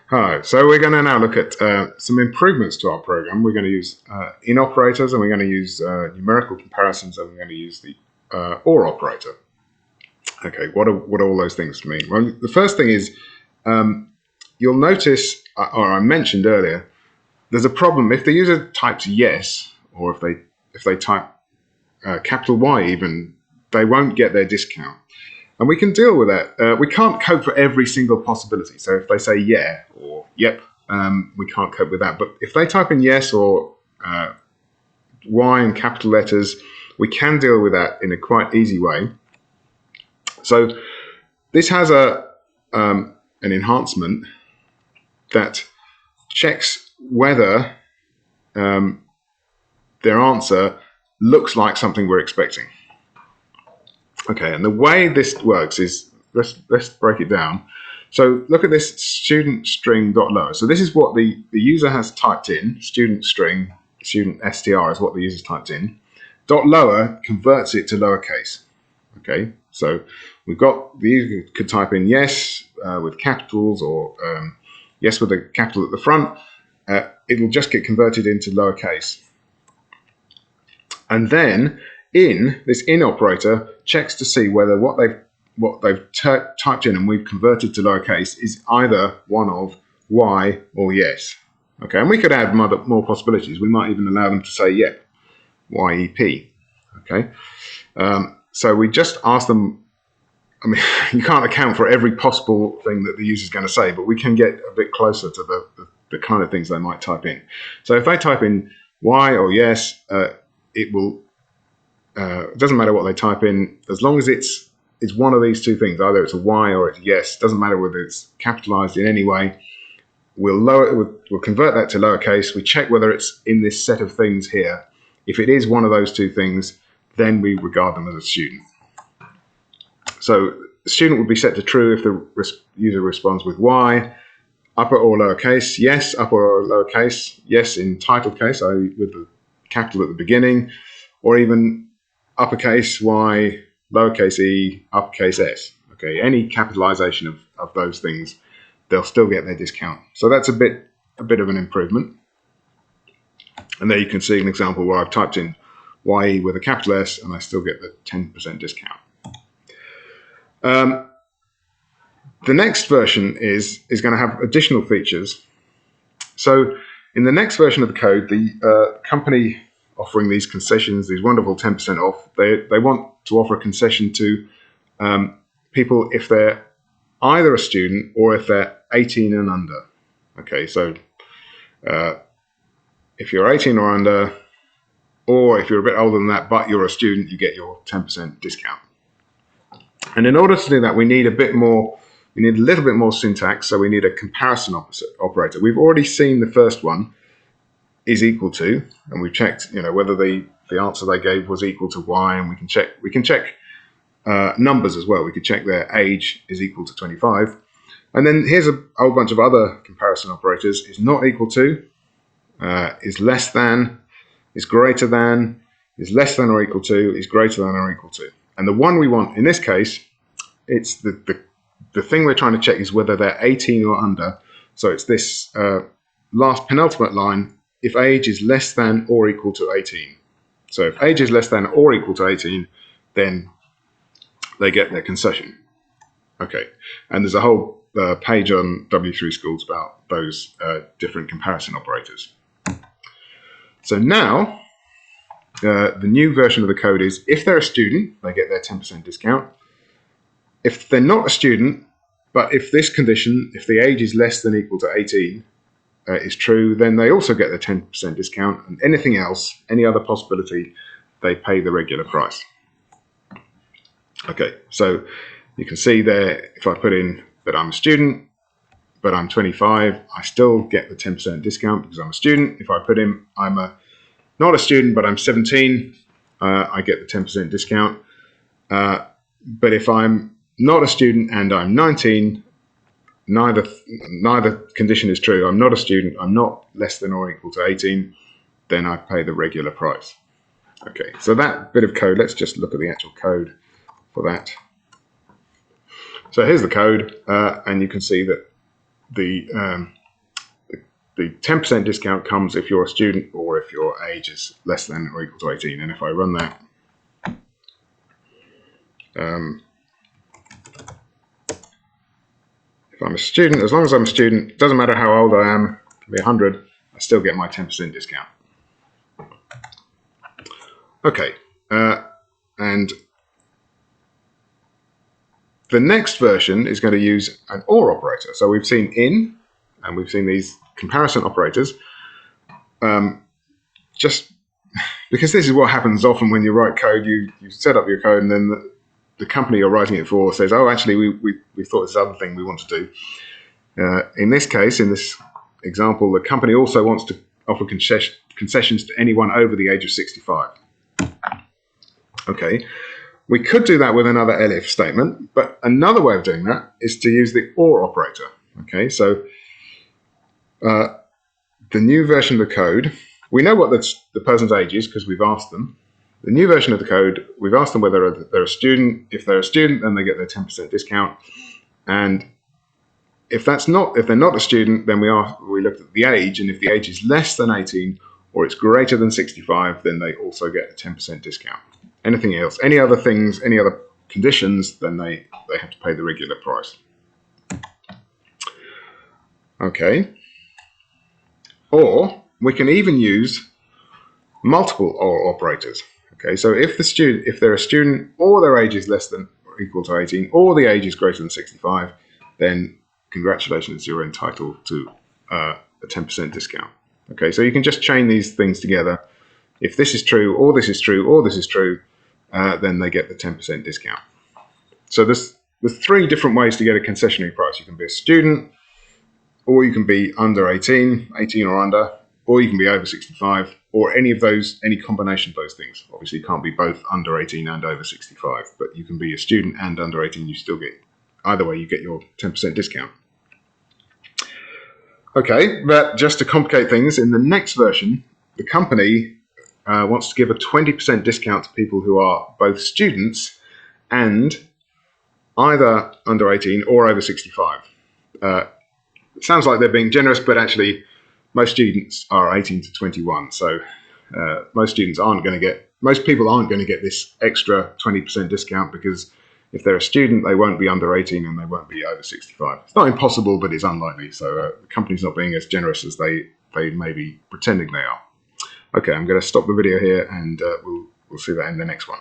Hi, so we're going to now look at some improvements to our program. We're going to use in operators, and we're going to use numerical comparisons, and we're going to use the or operator. Okay, what do all those things mean? Well, the first thing is you'll notice, or I mentioned earlier, there's a problem if the user types yes, or if they type capital Y even, they won't get their discount. And we can deal with that. We can't code for every single possibility. So if they say yeah or yep, we can't cope with that. But if they type in yes or Y in capital letters, we can deal with that in a quite easy way. So this has an enhancement that checks whether their answer looks like something we're expecting. Okay, and the way this works is, let's break it down. So look at this student string dot lower. So this is what the user has typed in. Student string, student str is what the user's typed in. Dot lower converts it to lowercase. Okay, so we've got the user could type in yes with capitals or yes with a capital at the front. It'll just get converted into lowercase. And then this in operator checks to see whether what they've typed in and we've converted to lowercase is either one of Y or yes. Okay, and we could add more possibilities. We might even allow them to say yep, YEP. Okay, so we just ask them. I mean, you can't account for every possible thing that the user's going to say, but we can get a bit closer to the kind of things they might type in. So if they type in Y or yes, it will. It doesn't matter what they type in, as long as it's one of these two things, either it's a Y or it's yes. Doesn't matter whether it's capitalized in any way. We'll convert that to lowercase. We check whether it's in this set of things here. If it is one of those two things, then we regard them as a student. So the student would be set to true if the user responds with Y, upper or lowercase, yes, upper or lowercase, yes in titled case, i.e. with the capital at the beginning, or even uppercase Y, lowercase e, uppercase s. Okay, any capitalization of those things, they'll still get their discount. So that's a bit of an improvement. And there you can see an example where I've typed in YE with a capital S and I still get the 10% discount. The next version is going to have additional features. So in the next version of the code, the company offering these concessions, these wonderful 10% off, they want to offer a concession to people if they're either a student or if they're 18 and under. Okay, so if you're 18 or under, or if you're a bit older than that, but you're a student, you get your 10% discount. And in order to do that, we need a little bit more syntax, so we need a comparison operator. We've already seen the first one is equal to, and we've checked, whether the answer they gave was equal to Y, and we can check numbers as well. We could check their age is equal to 25, and then here's a whole bunch of other comparison operators: is not equal to, is less than, is greater than, is less than or equal to, is greater than or equal to. And the one we want in this case, it's the thing we're trying to check is whether they're 18 or under. So it's this last penultimate line. If age is less than or equal to 18. So if age is less than or equal to 18, then they get their concession. Okay, and there's a whole page on W3 Schools about those different comparison operators. So now, the new version of the code is, if they're a student, they get their 10% discount. If they're not a student, but if this condition, if the age is less than or equal to 18, is true, then they also get the 10% discount, and anything else, any other possibility, they pay the regular price. Okay, so you can see there, if I put in that I'm a student, but I'm 25, I still get the 10% discount because I'm a student. If I put in I'm not a student, but I'm 17, I get the 10% discount. But if I'm not a student and I'm 19, neither condition is true. I'm not a student, I'm not less than or equal to 18, then I pay the regular price. Okay, so that bit of code, let's just look at the actual code for that. So here's the code, and you can see that the the 10% discount comes if you're a student or if your age is less than or equal to 18. And if I run that, if I'm a student, as long as I'm a student, it doesn't matter how old I am, it can be 100, I still get my 10% discount. Okay, and the next version is going to use an OR operator. So we've seen in, and we've seen these comparison operators. Just because this is what happens often when you write code, you set up your code and then the company you're writing it for says, oh, actually, we thought this other thing we want to do. In this case, in this example, the company also wants to offer concessions to anyone over the age of 65. Okay, we could do that with another elif statement, but another way of doing that is to use the OR operator. Okay, so the new version of the code, we know what the person's age is because we've asked them. The new version of the code, we've asked them whether they're a student. If they're a student, then they get their 10% discount. And if they're not a student, then we looked at the age, and if the age is less than 18 or it's greater than 65, then they also get a 10% discount. Anything else, any other things, any other conditions, then they have to pay the regular price. Okay. Or we can even use multiple OR operators. Okay, so if they're a student or their age is less than or equal to 18 or the age is greater than 65, then congratulations, you're entitled to a 10% discount. Okay, so you can just chain these things together. If this is true, or this is true, or this is true, then they get the 10% discount. So there's 3 different ways to get a concessionary price. You can be a student, or you can be under 18 or under, or you can be over 65, or any combination of those things. Obviously, you can't be both under 18 and over 65, but you can be a student and under 18, you still get, either way, you get your 10% discount. Okay, but just to complicate things, in the next version, the company wants to give a 20% discount to people who are both students and either under 18 or over 65. It sounds like they're being generous, but actually most students are 18 to 21. So most people aren't going to get this extra 20% discount because if they're a student, they won't be under 18 and they won't be over 65. It's not impossible, but it's unlikely. So the company's not being as generous as they may be pretending they are. Okay, I'm going to stop the video here and we'll see that in the next one.